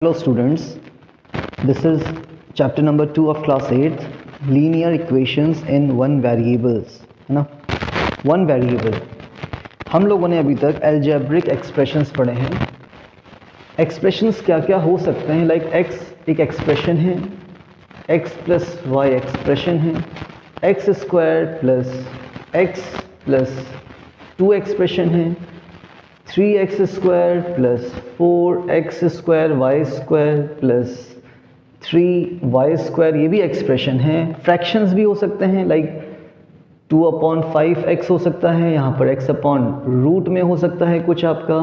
Hello students, this is chapter number 2 of class 8, linear equations in one variables, है ना। One variable हम लोगों ने अभी तक algebraic expressions पढ़े हैं। expressions क्या क्या हो सकते हैं, लाइक x एक एक्सप्रेशन है, x प्लस वाई एक्सप्रेशन है, x square plus x plus 2 expression है, 3x square plus 4x square y square plus 3y square, ये भी एक्सप्रेशन है। फ्रैक्शंस भी हो सकते हैं, लाइक 2/5x हो सकता है, यहाँ पर x अपॉन रूट में हो सकता है, कुछ आपका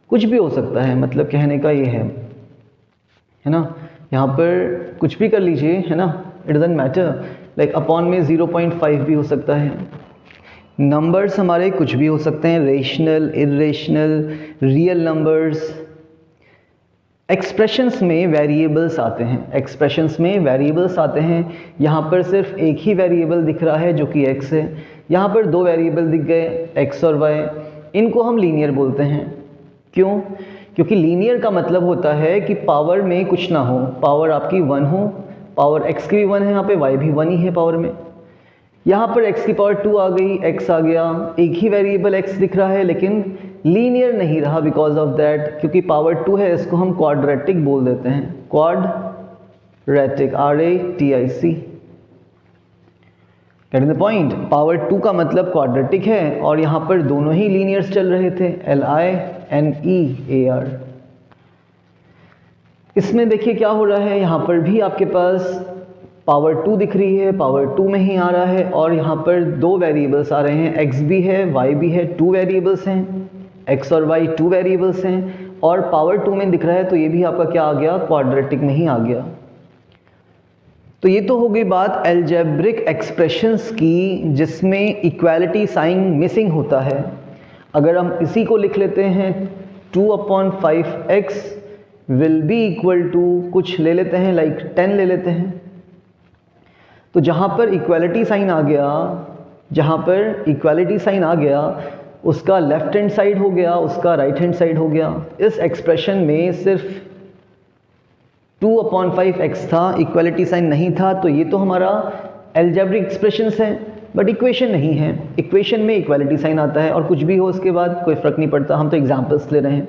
कुछ भी हो सकता है, मतलब कहने का ये है ना। यहाँ पर कुछ भी कर लीजिए, है ना, it doesn't matter. Like upon में 0.5 भी हो सकता है। नंबर्स हमारे कुछ भी हो सकते हैं, rational, irrational, real numbers. Expressions में वेरिएबल्स आते हैं, एक्सप्रेशंस में वेरिएबल्स आते हैं। यहाँ पर सिर्फ एक ही वेरिएबल दिख रहा है जो कि x है, यहाँ पर 2 वेरिएबल दिख गए x और y। इनको हम लीनियर बोलते हैं। क्यों? क्योंकि लीनियर का मतलब होता है कि पावर में कुछ ना हो, पावर आपकी 1 हो, पावर x की भी 1 है, यहाँ पे y भी 1 ही है पावर में। यहाँ पर x की पावर 2 आ गई, x आ गया, एक ही वेरिएबल x दिख रहा है लेकिन लीनियर नहीं रहा बिकॉज ऑफ दैट, क्योंकि पावर 2 है, इसको हम क्वाड्रेटिक बोल देते हैं, quadratic, RATIC। Getting the point. Power 2 का मतलब क्वाड्रेटिक है और यहाँ पर दोनों ही लीनियर्स चल रहे थे, LINEAR। इसमें देखिए क्या हो रहा है, यहाँ पर भी आपके पास पावर 2 दिख रही है, पावर 2 में ही आ रहा है, और यहाँ पर 2 वेरिएबल्स आ रहे हैं, x भी है, y भी है, 2 वेरिएबल्स हैं, x और y 2 वेरिएबल्स हैं, और पावर 2 में दिख रहा है, तो ये भी आपका क्या आ गया, क्वाड्रेटिक में ही आ गया। तो ये तो हो गई बात एल्जेब्रिक एक्सप्रेशंस की जिसमें इक्वालिटी साइन मिसिंग होता है। अगर हम इसी को लिख लेते हैं 2/5x will be equal to कुछ ले लेते हैं, लाइक 10 ले लेते हैं, तो जहाँ पर इक्वालिटी साइन आ गया, जहाँ पर इक्वालिटी साइन आ गया, उसका लेफ्ट हैंड साइड हो गया, उसका राइट हैंड साइड हो गया। इस एक्सप्रेशन में सिर्फ 2/5x था, इक्वालिटी साइन नहीं था, तो ये तो हमारा एल्जेब्रिक एक्सप्रेशंस है, बट इक्वेशन नहीं है। इक्वेशन में इक्वालिटी साइन आता है और कुछ भी हो उसके बाद कोई फ़र्क नहीं पड़ता, हम तो एग्जाम्पल्स ले रहे हैं,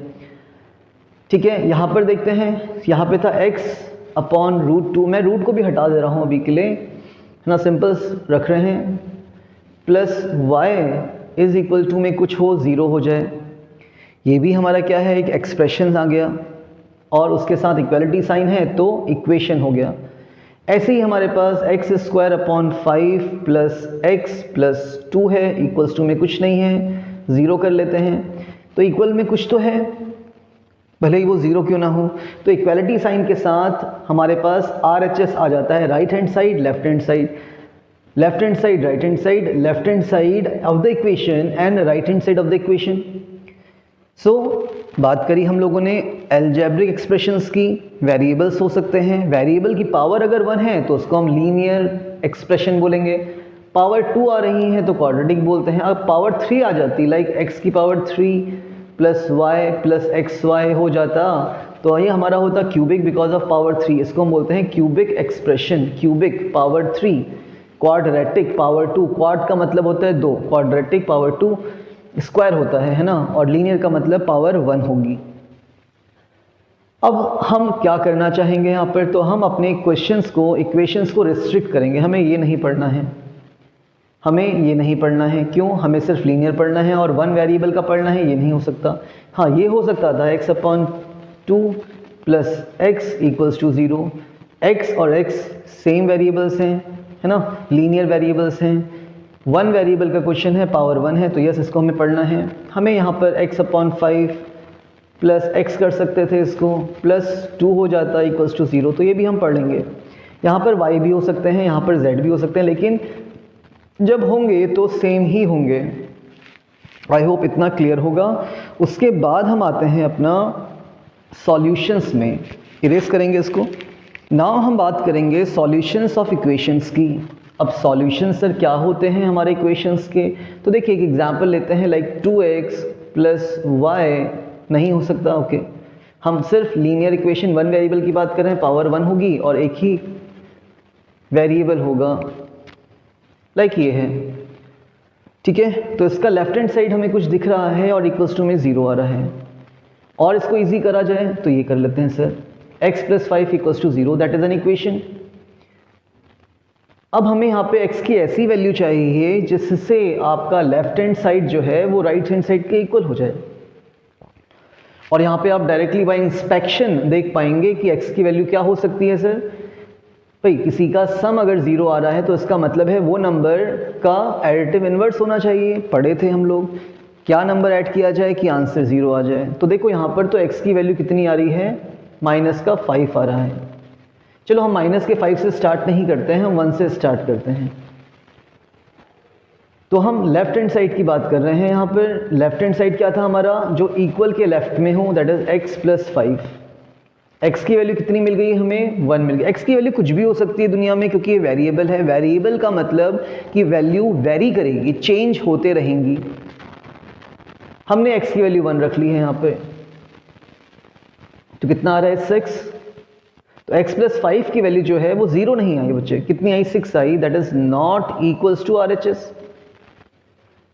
ठीक है। यहाँ पर देखते हैं, यहाँ पे था x/√2, मैं रूट को भी हटा दे रहा हूँ अभी के लिए, है ना, सिंपल्स रख रहे हैं, plus y is equal to में कुछ हो, 0 हो जाए। ये भी हमारा क्या है, एक एक्सप्रेशन आ गया और उसके साथ इक्वालिटी साइन है तो इक्वेशन हो गया। ऐसे ही हमारे पास x² प्लस x प्लस 2 है, इक्वल्स टू में कुछ नहीं है, 0 कर लेते हैं, तो इक्वल में कुछ तो है, भले ही वो 0 क्यों ना हो। तो इक्वालिटी साइन के साथ हमारे पास RHS आ जाता है, right hand side, left hand side, left hand side, right hand side, left hand side of the equation and right hand side of the equation. So बात करी हम लोगों ने एल्जेब्रिक एक्सप्रेशंस की। वेरिएबल्स हो सकते हैं, वेरिएबल की पावर अगर 1 है तो उसको हम लीनियर एक्सप्रेशन बोलेंगे, पावर 2 आ रही है तो क्वाड्रेटिक बोलते हैं। अब पावर 3 आ जाती, लाइक x की power 3 plus y plus xy हो जाता, तो ये हमारा होता क्यूबिक बिकॉज ऑफ पावर 3, इसको हम बोलते हैं cubic expression, cubic power 3। Quadratic power 2, quad का मतलब होता है 2, क्वाड्रेटिक पावर 2 स्क्वायर होता है ना, और लीनियर का मतलब पावर 1 होगी। अब हम क्या करना चाहेंगे यहाँ पर, तो हम अपने क्वेश्चंस को, इक्वेशंस को रिस्ट्रिक्ट करेंगे, हमें ये नहीं पढ़ना है, हमें ये नहीं पढ़ना है। क्यों? हमें सिर्फ लीनियर पढ़ना है और 1 वेरिएबल का पढ़ना है, ये नहीं हो सकता। हाँ, ये हो सकता था x/2 plus x equals to 0, x और x सेम वेरिएबल्स हैं, है ना, लीनियर वेरिएबल्स हैं। 1 वेरिएबल का क्वेश्चन है, पावर 1 है, तो यस इसको हमें पढ़ना है। हमें यहाँ पर x/5 प्लस x कर सकते थे, इसको प्लस 2 हो जाता इक्वल्स टू 0, तो ये भी हम पढ़ लेंगे। यहाँ पर y भी हो सकते हैं, यहाँ पर z भी हो सकते हैं, लेकिन जब होंगे तो सेम ही होंगे। आई होप इतना क्लियर होगा। उसके बाद हम आते हैं अपना सॉल्यूशंस में, इरेज करेंगे इसको। नाउ हम बात करेंगे सॉल्यूशंस ऑफ इक्वेशंस की। अब सॉल्यूशंस सर क्या होते हैं हमारे इक्वेशंस के, तो देखिए एक एग्जांपल लेते हैं, लाइक 2x प्लस y नहीं हो सकता, ओके, हम सिर्फ लीनियर इक्वेशन वन वेरिएबल की बात कर रहे हैं, पावर 1 होगी और एक ही वेरिएबल होगा, लाइक ये है, ठीक है। तो इसका लेफ्ट हैंड साइड हमें कुछ दिख रहा है और इक्वल्स टू में 0 आ रहा है, और इसको इजी करा जाए तो ये कर लेते हैं sir, x + 5 = 0, that is an equation. अब हमें यहाँ पे x की ऐसी वैल्यू चाहिए जिससे आपका लेफ्ट हैंड साइड जो है वो राइट हैंड साइड के इक्वल हो जाए, और यहाँ पे आप डायरेक्टली बाय इंस्पेक्शन देख पाएंगे कि x की वैल्यू क्या हो सकती है सर। भाई किसी का सम अगर 0 आ रहा है तो इसका मतलब है वो नंबर का एडिटिव इन्वर्स होना चाहिए। पढ़े थे हम लोग, क्या नंबर ऐड किया जाए कि आंसर 0 आ जाए। तो देखो यहाँ पर तो x की वैल्यू कितनी आ रही है, -5 आ रहा है। चलो हम -5 से स्टार्ट नहीं करते हैं, हम 1 से स्टार्ट करते हैं। तो हम लेफ्ट हैंड साइड की बात कर रहे हैं। यहाँ पर लेफ्ट हैंड साइड क्या था हमारा, जो इक्वल के लेफ्ट में हो, दैट इज x + 5। x की वैल्यू कितनी मिल गई हमें, 1 मिल गई। x की वैल्यू कुछ भी हो सकती है दुनिया में, क्योंकि ये वेरिएबल है। वेरिएबल का मतलब कि वैल्यू वेरी करेगी, चेंज होते रहेंगी। हमने x की वैल्यू 1 रख ली है यहाँ पे, तो कितना आ रहा है 6। तो x + 5 की वैल्यू जो है वो 0 नहीं आई बच्चे, कितनी आई, 6 आई, that is not equals to RHS।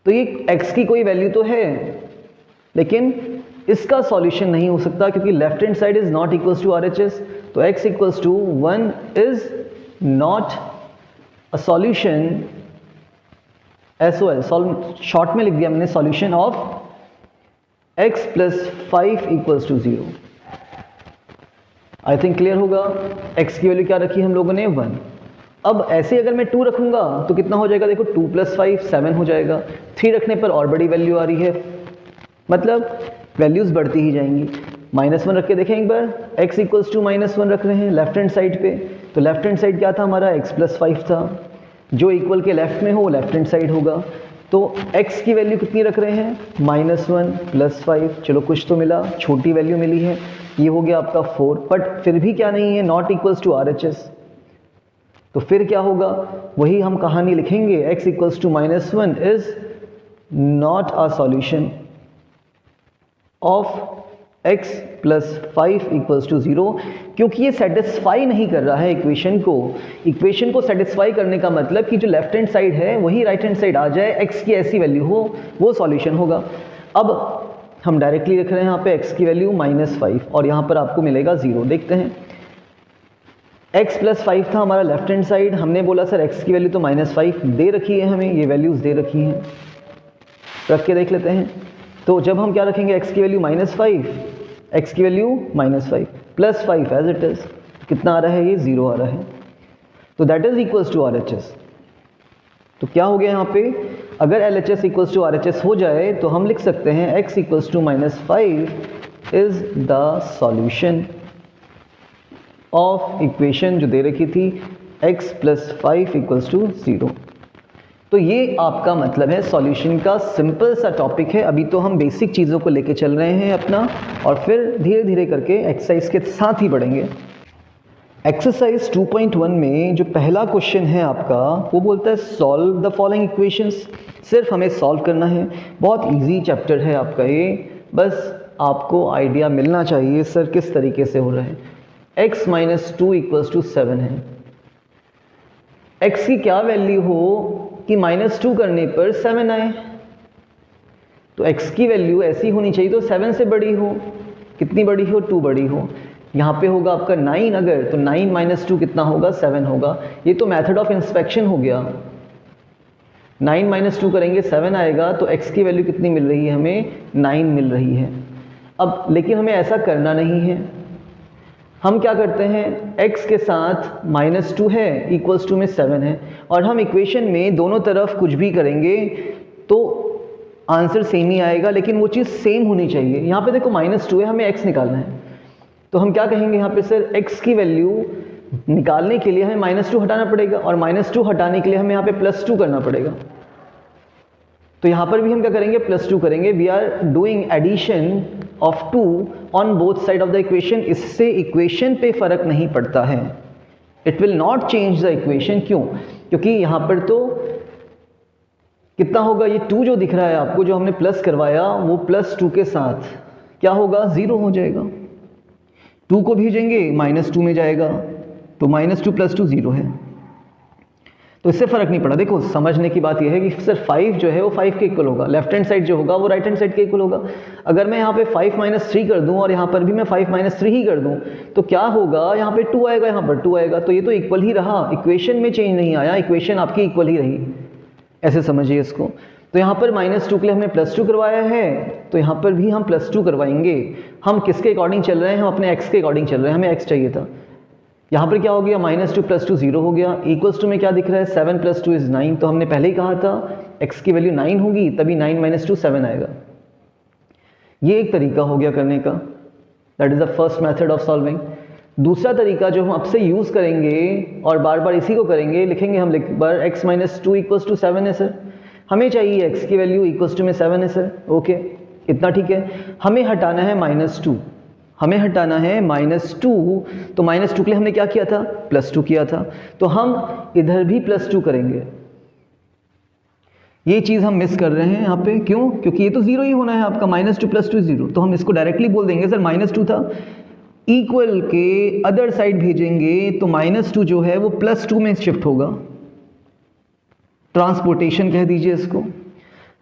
तो ये x की कोई वैल्यू तो है, लेकिन इसका सॉल्यूशन नहीं हो सकता क्योंकि left hand side is not equals to RHS। तो x = 1 is not a solution, SOL, short में लिख दिया मैंने, solution of x + 5 = 0। I think clear होगा। x की वैल्यू क्या रखी हम लोगों ने, 1। अब ऐसे अगर मैं 2 रखूंगा तो कितना हो जाएगा, देखो 2 + 5 7 हो जाएगा। 3 रखने पर और बड़ी वैल्यू आ रही है, मतलब वैल्यूज बढ़ती ही जाएंगी। -1 रख के देखें एक बार, x = -1 रख रहे हैं लेफ्ट हैंड साइड पे। तो लेफ्ट हैंड साइड क्या था हमारा, x + 5 था, जो इक्वल के लेफ्ट में हो लेफ्ट हैंड साइड होगा। तो x की वैल्यू कितनी रख रहे हैं, -1 + 5। चलो कुछ तो मिला, छोटी वैल्यू मिली है, ये हो गया आपका 4। बट फिर भी क्या नहीं है, नॉट इक्वल्स टू RHS। तो फिर क्या होगा, वही हम कहानी लिखेंगे, x = -1 is not a solution of x + 5 = 0, क्योंकि ये सेटिस्फाई नहीं कर रहा है इक्वेशन को। इक्वेशन को सेटिस्फाई करने का मतलब कि जो लेफ्ट हैंड साइड है वही राइट हैंड साइड आ जाए, x की ऐसी वैल्यू हो, वो सॉल्यूशन होगा। अब हम डायरेक्टली लिख रहे हैं यहाँ पे x की वैल्यू -5 और यहाँ पर आपको मिलेगा 0। देखते हैं, x + 5 था हमारा लेफ्ट हैंड साइड, हमने बोला सर x की वैल्यू तो -5 दे रखी है, हमें ये वैल्यूज दे रखी हैं, रख के देख लेते हैं। तो जब हम क्या रखेंगे, x की वैल्यू -5, x की वैल्यू -5 + 5 एज इट इज, कितना आ रहा है, ये 0 आ रहा है। तो that is equals to RHS। तो क्या हो गया यहाँ पे, अगर LHS = RHS हो जाए तो हम लिख सकते हैं x = -5 is the solution of equation जो दे रखी थी x + 5 = 0। तो ये आपका मतलब है सॉल्यूशन का, सिंपल सा टॉपिक है। अभी तो हम बेसिक चीज़ों को लेके चल रहे हैं अपना, और फिर धीरे धीरे करके एक्सरसाइज के साथ ही बढ़ेंगे। एक्सरसाइज 2.1 में जो पहला क्वेश्चन है आपका, वो बोलता है सॉल्व द फॉलोइंग इक्वेशंस। सिर्फ हमें सॉल्व करना है, बहुत इजी चैप्टर है आपका ये, बस आपको आइडिया मिलना चाहिए सर किस तरीके से हो रहा है। x - 2 = 7 है। x की क्या वैल्यू हो कि -2 करने पर 7 आए, तो x की वैल्यू ऐसी होनी चाहिए तो 7 से बड़ी हो, कितनी बड़ी हो, 2 बड़ी हो। यहाँ पे होगा आपका 9 अगर, तो 9 - 2 कितना होगा, 7 होगा। ये तो मेथड ऑफ इंस्पेक्शन हो गया। 9 - 2 करेंगे 7 आएगा, तो x की वैल्यू कितनी मिल रही है हमें, 9 मिल रही है। अब लेकिन हमें ऐसा करना नहीं है, हम क्या करते हैं, x के साथ -2 है, =2 में 7 है, और हम इक्वेशन में दोनों तरफ कुछ भी करेंगे तो आंसर सेम ही आएगा, लेकिन वो चीज़ सेम होनी चाहिए। यहाँ पे देखो -2 है, हमें x निकालना है, तो हम क्या कहेंगे यहाँ पे, सर x की वैल्यू निकालने के लिए हमें -2 हटाना पड़ेगा, और -2 हटाने के लिए हमें यहाँ पे +2 करना पड़ेगा। तो यहाँ पर भी हम क्या करेंगे, +2 करेंगे। We are doing addition of 2 on both side of the equation. इससे इक्वेशन पे फर्क नहीं पड़ता है, it will not change the equation. क्यों, क्योंकि यहाँ पर तो कितना होगा, ये 2 जो दिख रहा है आपको, जो हमने प्लस करवाया, वो +2 के साथ क्या होगा, 0 हो जाएगा। 2 को भेजेंगे -2 में जाएगा, तो -2 + 2 0 है, तो इससे फ़र्क नहीं पड़ा। देखो समझने की बात यह है कि सिर्फ 5 जो है वो 5 के इक्वल होगा, लेफ्ट हैंड साइड जो होगा वो राइट हैंड साइड के इक्वल होगा। अगर मैं यहाँ पे 5 - 3 कर दूँ और यहाँ पर भी मैं 5 - 3 ही कर दूँ तो क्या होगा, यहाँ पे 2 आएगा, यहाँ पर 2 आएगा, तो ये तो इक्वल ही रहा, इक्वेशन में चेंज नहीं आया, इक्वेशन आपकी इक्वल ही रही, ऐसे समझिए इसको। तो यहाँ पर -2 के लिए हमने +2 करवाया है, तो यहाँ पर भी हम +2 करवाएंगे। हम किसके अकॉर्डिंग चल रहे हैं, हम अपने x के अकॉर्डिंग चल रहे हैं, हमें x चाहिए था। यहाँ पर क्या हो गया, -2 + 2 0 हो गया, इक्वल्स टू में क्या दिख रहा है, 7 + 2 = 9, तो हमने पहले ही कहा था x की वैल्यू 9 होगी, तभी 9 - 2 7 आएगा। ये एक तरीका हो गया करने का, that is the first method of solving. दूसरा तरीका जो हम अब से यूज़ करेंगे और बार बार इसी को करेंगे, लिखेंगे हम बार x - 2 = 7 है सर, हमें चाहिए x की वैल्यू इक्वल्स टू में 7 है सर, ओके इतना ठीक है। हमें हटाना है -2, हमें हटाना है -2, तो -2 के लिए हमने क्या किया था, +2 किया था, तो हम इधर भी +2 करेंगे। ये चीज़ हम मिस कर रहे हैं यहाँ पे, क्यों, क्योंकि ये तो 0 ही होना है आपका, -2 + 2 0, तो हम इसको डायरेक्टली बोल देंगे सर -2 था, इक्वल के अदर साइड भेजेंगे तो -2 जो है वो +2 में शिफ्ट होगा, ट्रांसपोर्टेशन कह दीजिए इसको।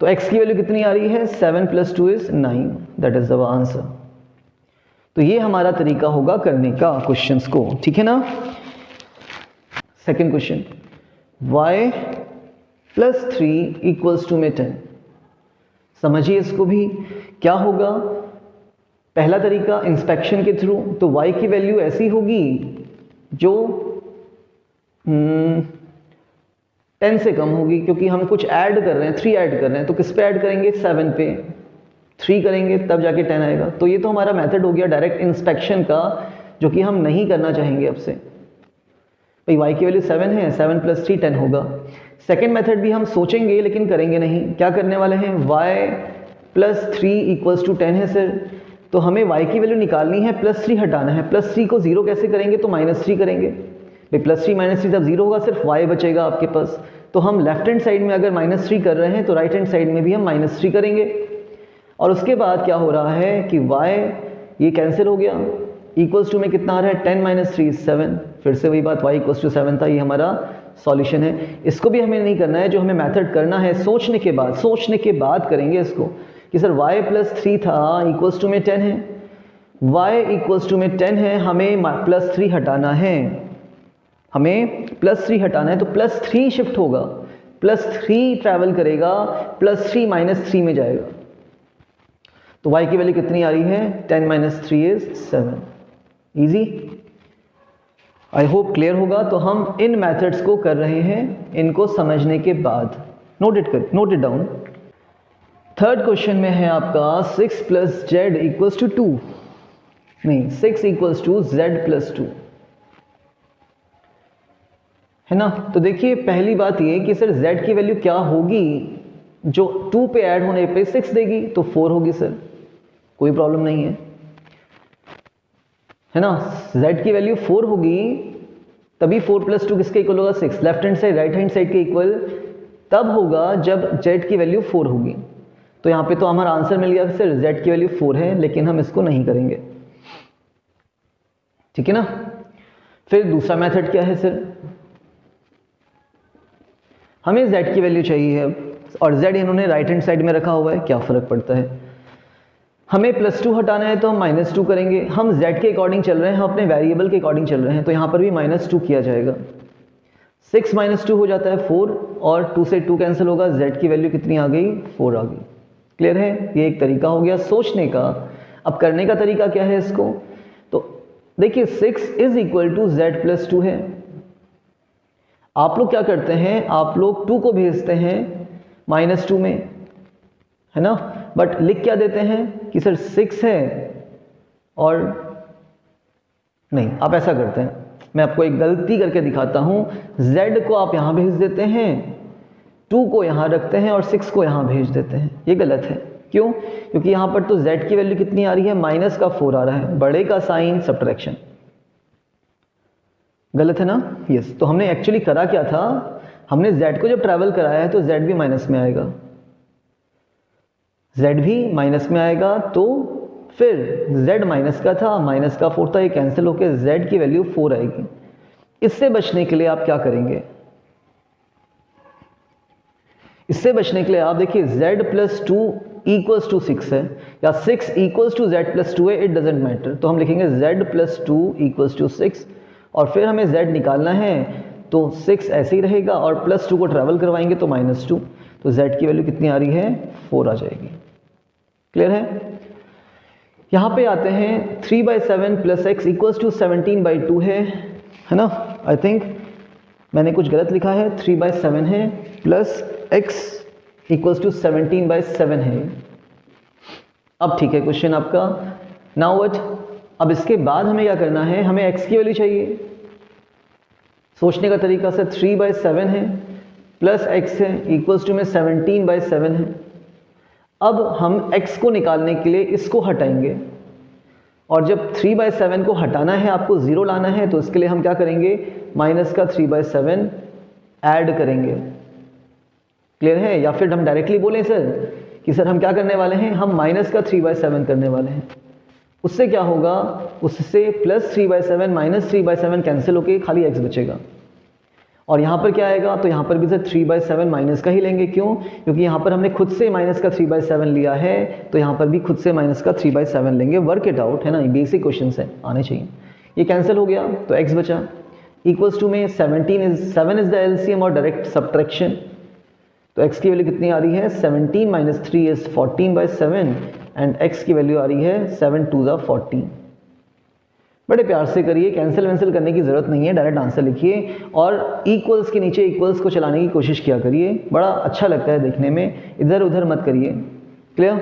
तो x की वैल्यू कितनी आ रही है, 7 + 2 = 9, दैट इज द आंसर। तो ये हमारा तरीका होगा करने का क्वेश्चंस को, ठीक है ना। सेकंड क्वेश्चन, y + 3 = 10, समझिए इसको भी क्या होगा। पहला तरीका इंस्पेक्शन के थ्रू, तो y की वैल्यू ऐसी होगी जो 10 से कम होगी, क्योंकि हम कुछ ऐड कर रहे हैं, 3 ऐड कर रहे हैं, तो किस पे ऐड करेंगे, 7 पे 3 करेंगे तब जाके 10 आएगा। तो ये तो हमारा मेथड हो गया डायरेक्ट इंस्पेक्शन का, जो कि हम नहीं करना चाहेंगे अब से। भाई y की वैल्यू 7 है, 7 + 3 10 होगा। सेकेंड मेथड भी हम सोचेंगे लेकिन करेंगे नहीं। क्या करने वाले हैं, y + 3 = 10 है सर, तो हमें y की वैल्यू निकालनी है, +3 हटाना है। +3 को 0 कैसे करेंगे, तो -3 करेंगे। भाई +3 - 3 तब 0 होगा, सिर्फ y बचेगा आपके पास। तो हम लेफ्ट हैंड साइड में अगर -3 कर रहे हैं तो राइट हैंड साइड में भी हम -3 करेंगे। और उसके बाद क्या हो रहा है कि y ये कैंसिल हो गया, इक्वल्स टू में कितना आ रहा है, 10 - 3 = 7। फिर से वही बात, y = 7 था, ये हमारा सॉल्यूशन है। इसको भी हमें नहीं करना है, जो हमें मेथड करना है सोचने के बाद करेंगे इसको, कि सर y + 3 था, इक्वल्स टू में 10 है, y इक्वल्स टू में 10 है, हमें +3 हटाना है, हमें +3 हटाना है, तो +3 शिफ्ट होगा, +3 ट्रैवल करेगा, +3 - 3 में जाएगा। तो y की वैल्यू कितनी आ रही है, 10 - 3 = 7। इजी, आई होप क्लियर होगा। तो हम इन मेथड्स को कर रहे हैं, इनको समझने के बाद note it down. Third question में है आपका 6 + z = 2, नहीं 6 = z + 2 है ना। तो देखिए पहली बात ये कि सर z की वैल्यू क्या होगी, जो 2 पे ऐड होने पे 6 देगी, तो 4 होगी सर, कोई प्रॉब्लम नहीं है ना। z की वैल्यू 4 होगी, तभी 4 + 2 किसके इक्वल होगा, 6। Left hand side right hand side के इक्वल तब होगा जब z की वैल्यू 4 होगी। तो यहाँ पे तो हमारा आंसर मिल गया सर, z की वैल्यू 4 है, लेकिन हम इसको नहीं करेंगे, ठीक है ना। फिर दूसरा मेथड क्या है सर, हमें z की वैल्यू चाहिए और z इन्होंने राइट हैंड साइड में रखा हुआ है, क्या फ़र्क पड़ता है। हमें +2 हटाना है तो हम -2 करेंगे। हम z के अकॉर्डिंग चल रहे हैं, हम अपने वेरिएबल के अकॉर्डिंग चल रहे हैं, तो यहाँ पर भी -2 किया जाएगा। 6 - 2 हो जाता है 4, और 2 से 2 कैंसिल होगा, z की वैल्यू कितनी आ गई, 4 आ गई। क्लियर है, ये एक तरीका हो गया सोचने का। अब करने का तरीका क्या है इसको, तो देखिए 6 = z + 2 है। आप लोग क्या करते हैं, आप लोग 2 को भेजते हैं -2 में, है ना, बट लिख क्या देते हैं कि सर 6 है, और नहीं आप ऐसा करते हैं, मैं आपको एक गलती करके दिखाता हूं, z को आप यहां भेज देते हैं, 2 को यहां रखते हैं और 6 को यहां भेज देते हैं। ये गलत है, क्यों, क्योंकि यहां पर तो z की वैल्यू कितनी आ रही है, -4 आ रहा है, बड़े का साइन सब्ट्रैक्शन, गलत है ना। यस, तो हमने एक्चुअली करा क्या था, हमने z को जब ट्रैवल कराया है तो z भी माइनस में आएगा, z भी माइनस में आएगा, तो फिर z माइनस का था, माइनस का 4 था, ये कैंसिल होकर z की वैल्यू 4 आएगी। इससे बचने के लिए आप क्या करेंगे? इससे बचने के लिए आप देखिए z प्लस 2 इक्वल्स टू 6 है या 6 इक्वल्स टू z प्लस 2 है, इट डजेंट मैटर। तो हम लिखेंगे z प्लस 2 इक्वल्स टू 6 और फिर हमें z निकालना है, तो 6 ऐसे ही रहेगा और प्लस 2 को ट्रैवल करवाएंगे तो -2, तो z की वैल्यू कितनी आ रही है? 4 आ जाएगी। क्लियर है? यहाँ पे आते हैं 3/7 प्लस x इक्वल्स टू 17/2 है ना? आई थिंक मैंने कुछ गलत लिखा है, 3/7 है प्लस x इक्वल्स टू 17/7 है। अब ठीक है क्वेश्चन आपका। Now what? अब इसके बाद हमें क्या करना है? हमें x की वैल्यू चाहिए। सोचने का तरीका से 3/7 है प्लस x है इक्वल्स टू में 17/7 है। अब हम x को निकालने के लिए इसको हटाएंगे और जब 3/7 को हटाना है, आपको 0 लाना है, तो इसके लिए हम क्या करेंगे? माइनस का 3/7 ऐड करेंगे। क्लियर है? या फिर हम डायरेक्टली बोलें सर कि सर हम क्या करने वाले हैं? हम माइनस का 3/7 करने वाले हैं। उससे क्या होगा? उससे प्लस 3/7 माइनस 3/7 कैंसिल होके खाली x बचेगा। और यहाँ पर क्या आएगा? तो यहाँ पर भी सर 3/7 माइनस का ही लेंगे। क्यों? क्योंकि यहाँ पर हमने खुद से माइनस का 3/7 लिया है, तो यहाँ पर भी खुद से माइनस का 3/7 लेंगे। वर्क इट आउट, है ना? बेसिक क्वेश्चन है, आने चाहिए। ये कैंसिल हो गया तो x बचा इक्वल्स टू में 7 इज द एलसीएम और डायरेक्ट सब्ट्रैक्शन। तो x की वैल्यू कितनी आ रही है? 17 माइनस 3 इज 14/7 एंड x की वैल्यू आ रही है 7 2 ज़ा 14। बड़े प्यार से करिए, कैंसिल वैंसिल करने की ज़रूरत नहीं है, डायरेक्ट आंसर लिखिए और इक्वल्स के नीचे इक्वल्स को चलाने की कोशिश किया करिए, बड़ा अच्छा लगता है देखने में, इधर उधर मत करिए। क्लियर?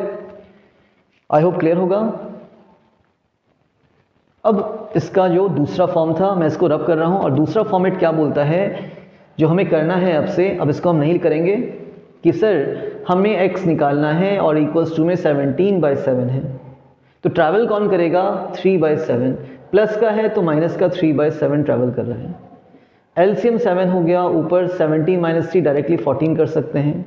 आई होप क्लियर होगा। अब इसका जो दूसरा फॉर्म था मैं इसको रब कर रहा हूँ और दूसरा फॉर्मेट क्या बोलता है जो हमें करना है अब से। अब इसको हम नहीं करेंगे कि सर हमें x निकालना है और इक्वल्स टू में 17/7 है, तो ट्रैवल कौन करेगा? 3/7। प्लस का है तो माइनस का 3/7 ट्रैवल कर रहा है। एलसीएम 7 हो गया, ऊपर 17 माइनस 3 डायरेक्टली 14 कर सकते हैं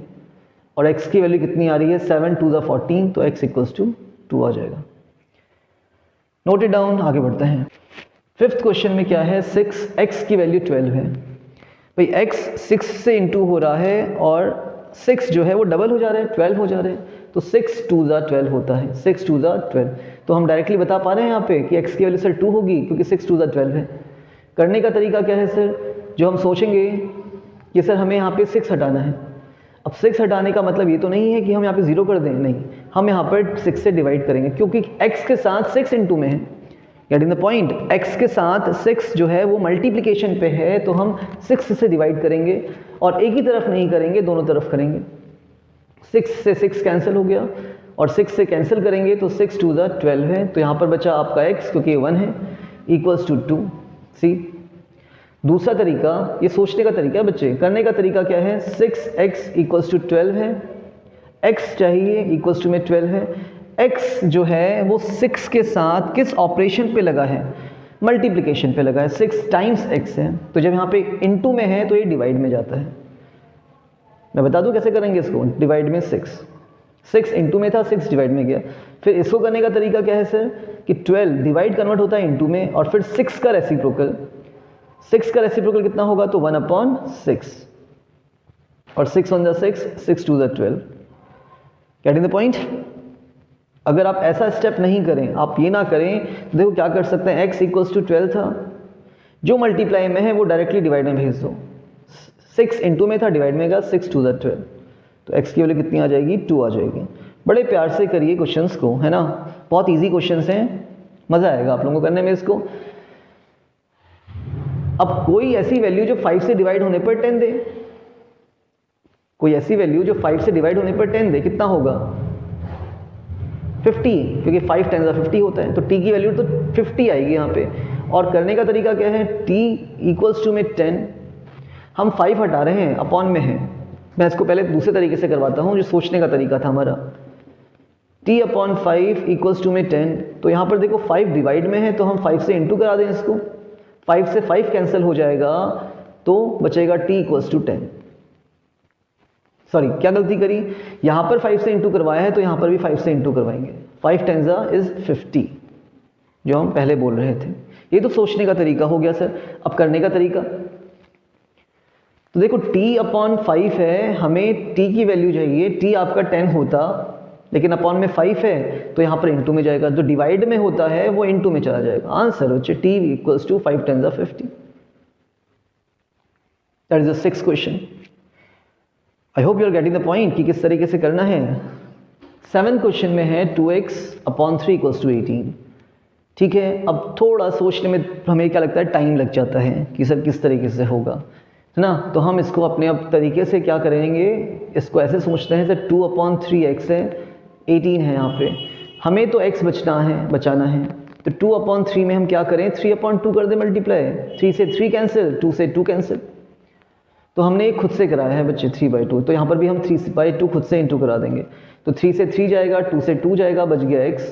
और x की वैल्यू कितनी आ रही है? 7 2 ज़ा 14, तो x इक्वल्स टू 2 आ जाएगा। नोट इट डाउन, आगे बढ़ते हैं। फिफ्थ क्वेश्चन में क्या है? 6x की वैल्यू 12 है। भाई x 6 से इंटू हो रहा है और 6 जो है वो डबल हो जा रहा है, 12 हो जा रहे हैं, तो 6 2 ज़ा 12 होता है। 6 2 ज़ा 12, तो हम डायरेक्टली बता पा रहे हैं यहाँ पे कि x की वैल्यू सर 2 होगी क्योंकि 6 2 ज़ा 12 है। करने का तरीका क्या है सर? जो हम सोचेंगे कि सर हमें यहाँ पे 6 हटाना है। अब 6 हटाने का मतलब ये तो नहीं है कि हम यहाँ पे 0 कर दें, नहीं, हम यहाँ पर 6 से डिवाइड करेंगे क्योंकि x के साथ 6 इंटू में है। Getting the point? x के साथ 6 जो है वो मल्टीप्लिकेशन पे है, तो हम 6 से डिवाइड करेंगे और एक ही तरफ नहीं करेंगे, दोनों तरफ करेंगे। 6 से 6 कैंसिल हो गया और 6 से कैंसिल करेंगे तो 6 2 ज़ा 12 है, तो यहाँ पर बचा आपका x क्योंकि 1 है इक्वल्स टू 2। सी दूसरा तरीका, ये सोचने का तरीका है बच्चे, करने का तरीका क्या है? 6x इक्वल्स टू 12 है, x चाहिए इक्वल्स टू में 12 है। x जो है वो 6 के साथ किस ऑपरेशन पे लगा है? मल्टीप्लिकेशन पे लगा है। 6 टाइम्स x है, तो जब यहाँ पे इनटू में है तो ये डिवाइड में जाता है। मैं बता दूं कैसे करेंगे इसको? डिवाइड में 6 इंटू में था, 6 डिवाइड में गया। फिर इसको करने का तरीका क्या है सर? कि 12 डिवाइड कन्वर्ट होता है इंटू में और फिर 6 का रेसिप्रोकल। 6 का रेसिप्रोकल कितना होगा? तो 1/6 और 6 1 ज़ा 6, 6 2 ज़ा 12। Getting the point? अगर आप ऐसा स्टेप नहीं करें, आप ये ना करें, तो देखो क्या कर सकते हैं। x इक्वल्स टू 12 था, जो मल्टीप्लाई में है वो डायरेक्टली डिवाइड में भेज दो। 6 इंटू में था, डिवाइड में गया, 6 2 ज़ा 12, तो x की वैल्यू कितनी आ जाएगी? 2 आ जाएगी। बड़े प्यार से करिए क्वेश्चंस को, है ना? बहुत इजी क्वेश्चंस हैं, मज़ा आएगा आप लोगों को करने में इसको। अब कोई ऐसी वैल्यू जो 5 से डिवाइड होने पर 10 दे, कोई ऐसी वैल्यू जो 5 से डिवाइड होने पर 10 दे, कितना होगा? 50, क्योंकि 5 10 ज़ा 50 होता है, तो t की वैल्यू तो 50 आएगी यहाँ पे। और करने का तरीका क्या है? t इक्वल्स टू में 10, हम 5 हटा रहे हैं, अपॉन में है। मैं इसको पहले दूसरे तरीके से करवाता हूँ, जो सोचने का तरीका था हमारा। t अपॉन 5 इक्वल्स टू में 10, तो यहाँ पर देखो 5 डिवाइड में है, तो हम 5 से इंटू करा दें इसको। 5 से 5 कैंसिल हो जाएगा, तो बचेगा t इक्वल्स टू 10। सॉरी, क्या गलती करी? यहाँ पर 5 से इंटू करवाया है, तो यहाँ पर भी 5 से इंटू करवाएंगे। 5 टेन ज़ा इज़ 50, जो हम पहले बोल रहे थे। ये तो सोचने का तरीका हो गया सर। अब करने का तरीका, तो देखो t/5 है, हमें t की वैल्यू चाहिए। t आपका 10 होता, लेकिन अपॉन में 5 है तो यहाँ पर इंटू में जाएगा, जो डिवाइड में होता है वो इंटू में चला जाएगा। आंसर हो t इक्वल्स टू 5 टेन ज़ा 50। That is the 6th question. I hope you are getting the point कि किस तरीके से करना है। 7th क्वेश्चन में है 2x/3 इक्वल्स टू 18। ठीक है, अब थोड़ा सोचने में हमें क्या लगता है, टाइम लग जाता है कि सर किस तरीके से होगा, है ना। तो हम इसको अपने अब तरीके से क्या करेंगे, इसको ऐसे सोचते हैं सर 2/3x है, 18 है, यहाँ पे हमें तो x बचाना है। तो 2/3 में हम क्या करें, 3/2 कर दे मल्टीप्लाई। 3 से 3 कैंसिल, 2 से 2 कैंसिल। तो हमने एक खुद से कराया है बच्चे 3/2, तो यहाँ पर भी हम 3/2 खुद से इंटू करा देंगे। तो 3 से 3 जाएगा, 2 से 2 जाएगा, बच गया x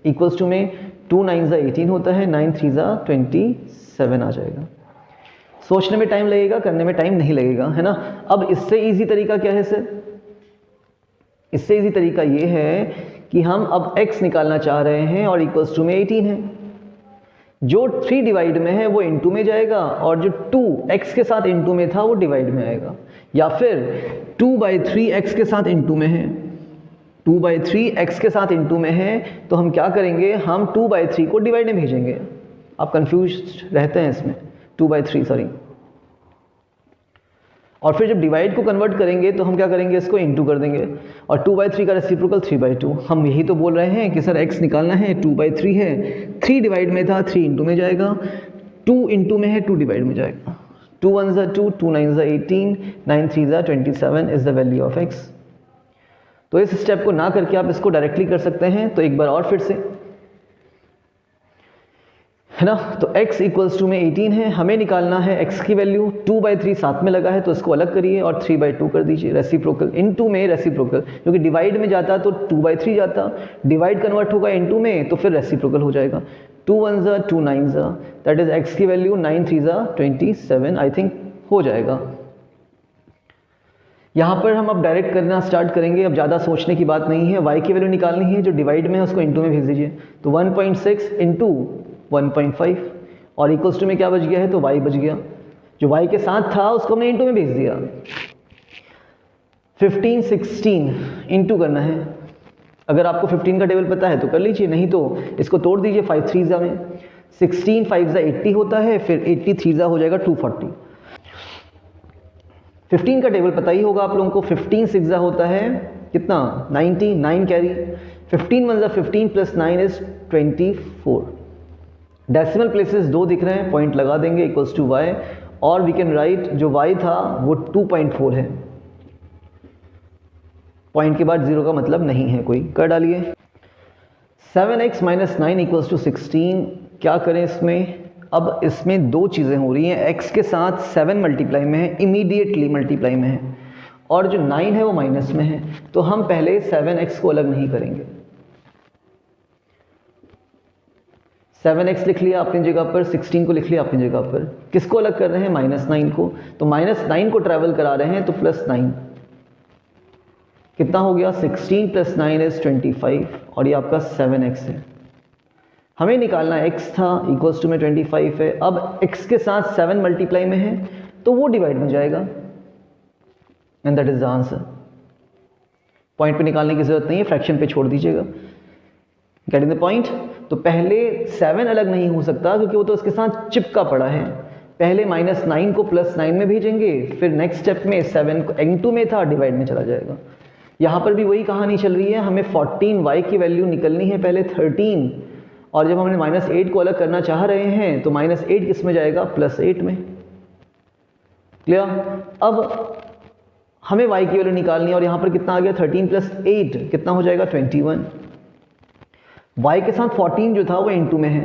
इक्वल्स टू में 2 9 ज़ा 18 होता है, 9 3 ज़ा 27 आ जाएगा। सोचने में टाइम लगेगा, करने में टाइम नहीं लगेगा, है ना। अब इससे इजी तरीका क्या है सर, इससे इजी तरीका ये है कि हम अब x निकालना चाह रहे हैं और इक्वल्स टू में 18 है। जो 3 डिवाइड में है वो इंटू में जाएगा, और जो 2 x के साथ इंटू में था वो डिवाइड में आएगा। या फिर 2/3 x के साथ इंटू में है, 2/3 x के साथ इंटू में है, तो हम क्या करेंगे, हम 2/3 को डिवाइड में भेजेंगे। आप कंफ्यूज रहते हैं इसमें, 2/3 सॉरी। और फिर जब डिवाइड को कन्वर्ट करेंगे तो हम क्या करेंगे, इसको इंटू कर देंगे, और 2/3 का रेसिप्रोकल 3/2। हम यही तो बोल रहे हैं कि सर x निकालना है, 2/3 है, 3 डिवाइड में था, 3 इंटू में जाएगा, 2 इंटू में है, 2 डिवाइड में जाएगा। 2 1 ज़ा 2, 2 9 ज़ा 18, 9 3 ज़ा 27 is the value of x। तो इस स्टेप को ना करके आप इसको डायरेक्टली कर सकते हैं। तो एक बार और फिर से, है ना। तो x इक्वल्स टू में 18 है, हमें निकालना है x की वैल्यू। 2/3 साथ में लगा है तो इसको अलग करिए और 3/2 कर दीजिए, रेसिप्रोकल इनटू में रेसिप्रोकल, क्योंकि डिवाइड में जाता तो 2/3 जाता, डिवाइड कन्वर्ट होगा इनटू में तो फिर रेसिप्रोकल हो जाएगा। 2 1 ज़ा 2 9 ज़ा, दैट इज x की वैल्यू 9 3 ज़ा 27 आई थिंक हो जाएगा। यहाँ पर हम अब डायरेक्ट करना स्टार्ट करेंगे, अब ज़्यादा सोचने की बात नहीं है। y की वैल्यू निकालनी है, जो डिवाइड में है उसको इंटू में भेज दीजिए। तो 1.6 इंटू 1.5 और इक्वल्स टू में क्या बच गया है, तो y बच गया। जो y के साथ था उसको हमने इंटू में भेज दिया। 15 16 इंटू करना है। अगर आपको 15 का टेबल पता है तो कर लीजिए, नहीं तो इसको तोड़ दीजिए 5 3 ज़ा में। 16 5 ज़ा 80 होता है, फिर 80 3 ज़ा हो जाएगा 240। 15 का टेबल पता ही होगा आप लोगों को। 15 6 ज़ा होता है कितना, 90, 9 कैरी। 15 1 ज़ा 15 प्लस 9 इज 24। डेसिमल प्लेसेस 2 दिख रहे हैं, पॉइंट लगा देंगे इक्वल्स टू y, और वी कैन राइट जो y था वो 2.4 है। पॉइंट के बाद 0 का मतलब नहीं है कोई, कर डालिए। 7x - 9 equals to 16। क्या करें इसमें, अब इसमें 2 चीज़ें हो रही हैं। x के साथ 7 मल्टीप्लाई में है, इमीडिएटली मल्टीप्लाई में है, और जो 9 है वो माइनस में है। तो हम पहले 7x को अलग नहीं करेंगे। 7x लिख लिया अपनी जगह पर, 16 को लिख लिया अपनी जगह पर। किसको अलग कर रहे हैं, -9 को। तो -9 को ट्रैवल करा रहे हैं तो +9 कितना हो गया, 16 + 9 इज 25, और ये आपका 7x है। हमें निकालना x था, इक्वल्स टू में 25 है। अब x के साथ 7 मल्टीप्लाई में है तो वो डिवाइड में जाएगा, and that is the answer. Point पे निकालने की जरूरत नहीं है, फ्रैक्शन पे छोड़ दीजिएगा। Getting the point. तो पहले 7 अलग नहीं हो सकता क्योंकि वो तो उसके साथ चिपका पड़ा है। पहले -9 को +9 में भेजेंगे, फिर नेक्स्ट स्टेप में 7 को इंटू में था, डिवाइड में चला जाएगा। यहाँ पर भी वही कहानी चल रही है, हमें 14 y की वैल्यू निकलनी है पहले 13, और जब हमने -8 को अलग करना चाह रहे हैं तो -8 किस में जाएगा, +8 में। क्लियर। अब हमें y की वैल्यू निकालनी है, और यहाँ पर कितना आ गया, 13 + 8 कितना हो जाएगा, 21। y के साथ 14 जो था वो इंटू में है,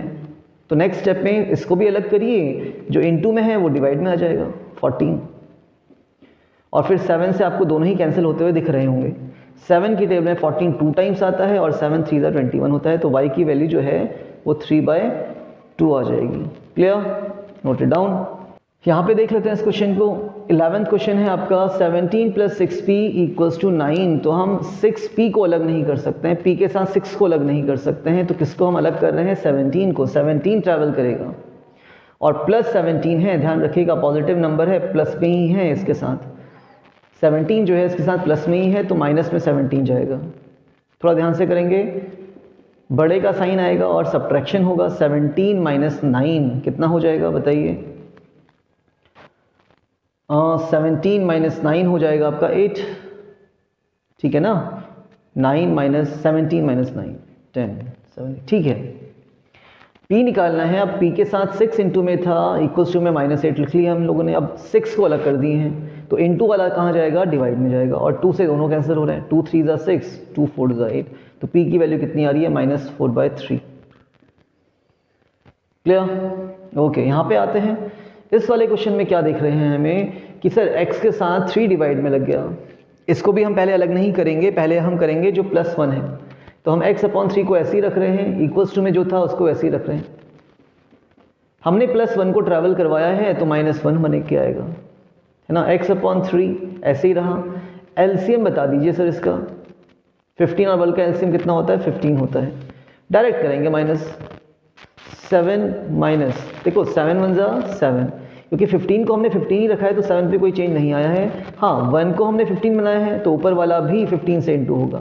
तो नेक्स्ट स्टेप में इसको भी अलग करिए, जो इंटू में है वो डिवाइड में आ जाएगा 14, और फिर 7 से आपको दोनों ही कैंसिल होते हुए दिख रहे होंगे। 7 की टेबल में 14 2 टाइम्स आता है और 7 3 ज़ा 21 होता है, तो y की वैल्यू जो है वो 3/2 आ जाएगी। Clear, note it down. यहाँ पे देख लेते हैं इस क्वेश्चन को। 11th क्वेश्चन है आपका 17 + 6p = 9। तो हम 6p को अलग नहीं कर सकते हैं, p के साथ 6 को अलग नहीं कर सकते हैं, तो किसको हम अलग कर रहे हैं? 17 को। 17 ट्रैवल करेगा और +17 है, ध्यान रखिएगा पॉजिटिव नंबर है, प्लस में ही है इसके साथ। 17 जो है इसके साथ प्लस में ही है, तो माइनस में 17 जाएगा। थोड़ा ध्यान से करेंगे, बड़े का साइन आएगा और सब्ट्रैक्शन होगा। 17 - 9 कितना हो जाएगा बताइए? 17 - 9 हो जाएगा आपका 8, ठीक है ना। 9 - 17 - 9 10 7, ठीक है। p निकालना है। अब p के साथ 6 इंटू में था, इक्वल्स टू में -8 लिख लिया हम लोगों ने। अब 6 को अलग कर दिए हैं, तो इंटू वाला कहाँ जाएगा? डिवाइड में जाएगा, और 2 से दोनों कैंसिल हो रहे हैं। 2 3 = 6, 2 4 = 8, तो p की वैल्यू कितनी आ रही है? -4/3। क्लियर? ओके, यहाँ पे आते हैं। इस वाले क्वेश्चन में क्या देख रहे हैं हमें कि सर x के साथ 3 डिवाइड में लग गया। इसको भी हम पहले अलग नहीं करेंगे, पहले हम करेंगे जो +1 है। तो हम x/3 को ऐसे ही रख रहे हैं, इक्वल्स टू में जो था उसको ऐसे ही रख रहे हैं। हमने +1 को ट्रैवल करवाया है, तो -1 बने के आएगा, है ना। x/3 ऐसे ही रहा। एलसीएम बता दीजिए सर इसका। 15 और 12 का एलसीएम कितना होता है? 15 होता है। डायरेक्ट करेंगे -7 देखो 7 × 1 = 7, क्योंकि 15 को हमने 15 ही रखा है, तो 7 पे कोई चेंज नहीं आया है। हाँ, 1 को हमने 15 बनाया है, तो ऊपर वाला भी 15 से इंटू होगा,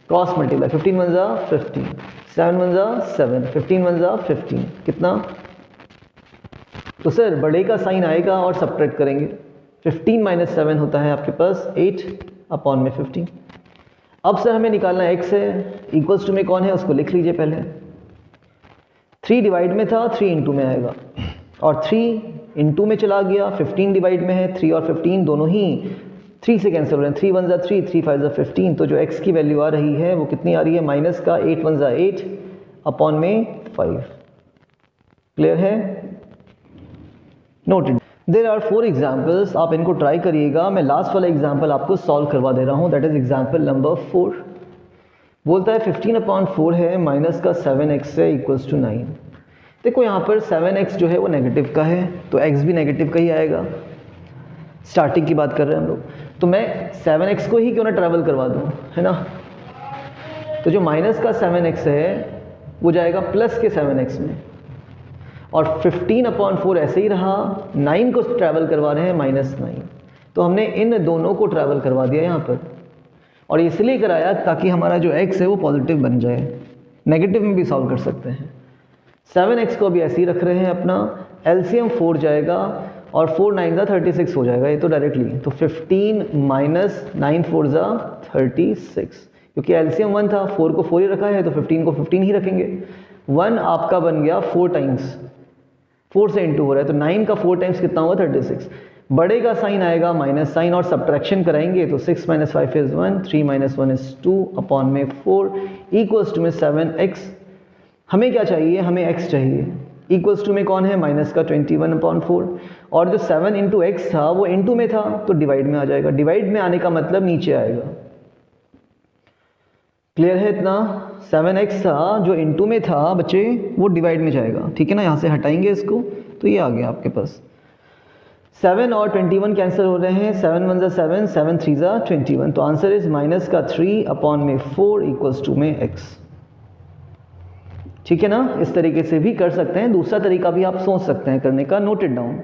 क्रॉस मल्टीप्लाई। 15 × 1 = 15, 7 × 1 = 7, 15 × 1 = 15, कितना? तो सर बड़े का साइन आएगा और सब्ट्रैक्ट करेंगे। 15 - 7 होता है आपके पास 8/15। अब सर हमें निकालना x है, इक्वल्स टू में कौन है उसको लिख लीजिए पहले। 3 डिवाइड में था, 3 इंटू में आएगा, और 3 इंटू में चला गया। 15 डिवाइड में है, 3 और 15 दोनों ही 3 से कैंसिल हो रहे हैं। 3 × 1 = 3, 3 × 5 = 15। तो जो x की वैल्यू आ रही है वो कितनी आ रही है? माइनस का 8 × 1 = 8/5। क्लियर है? नोटेड। देयर आर 4 एग्जाम्पल्स, आप इनको ट्राई करिएगा। मैं लास्ट वाला एग्जाम्पल आपको सॉल्व करवा दे रहा हूँ, दैट इज एग्जाम्पल नंबर 4। बोलता है 15/4 है, माइनस का 7x है, इक्वल्स टू 9। देखो यहाँ पर 7x जो है वो नेगेटिव का है, तो x भी नेगेटिव का ही आएगा। स्टार्टिंग की बात कर रहे हैं हम लोग, तो मैं 7x को ही क्यों ना ट्रैवल करवा दूँ, है ना। तो जो माइनस का 7x है वो जाएगा प्लस के 7x में, और 15/4 ऐसे ही रहा। 9 को ट्रैवल करवा रहे हैं, -9, तो हमने इन दोनों को ट्रैवल करवा दिया यहाँ पर, और इसलिए कराया ताकि हमारा जो x है वो पॉजिटिव बन जाए। नेगेटिव में भी सॉल्व कर सकते हैं। 7x को अभी ऐसे ही रख रहे हैं अपना। एलसीएम 4 जाएगा, और 4 × 9 = 36 हो जाएगा, ये तो डायरेक्टली। तो 15 - 9 × 4 = 36, क्योंकि एलसीएम 1 था, 4 को 4 ही रखा है, तो 15 को 15 ही रखेंगे। 1 आपका बन गया 4 टाइम्स, 4 से इंटू हो रहा है, तो 9 का 4 टाइम्स कितना हुआ? 36। बड़े का साइन आएगा माइनस साइन, और सब्ट्रैक्शन कराएंगे, तो 6 - 5 = 1, 3 - 1 = 2/4 इक्वल्स टू में 7x। हमें क्या चाहिए? हमें x चाहिए। इक्वल्स टू में कौन है? माइनस का 21/4, और जो 7 × x था वो इंटू में था, तो डिवाइड में आ जाएगा। डिवाइड में आने का मतलब नीचे आएगा। क्लियर है इतना? 7x था जो इंटू में था बच्चे, वो डिवाइड में जाएगा, ठीक है ना। यहाँ से हटाएंगे इसको, तो ये आ गया आपके पास। 7 और 21 कैंसिल हो रहे हैं। 7 × 1 = 7, 7 × 3 = 21। तो आंसर इज माइनस का 3/4 इक्वल्स टू में x। ठीक है ना। इस तरीके से भी कर सकते हैं, दूसरा तरीका भी आप सोच सकते हैं करने का, नोट इट डाउन।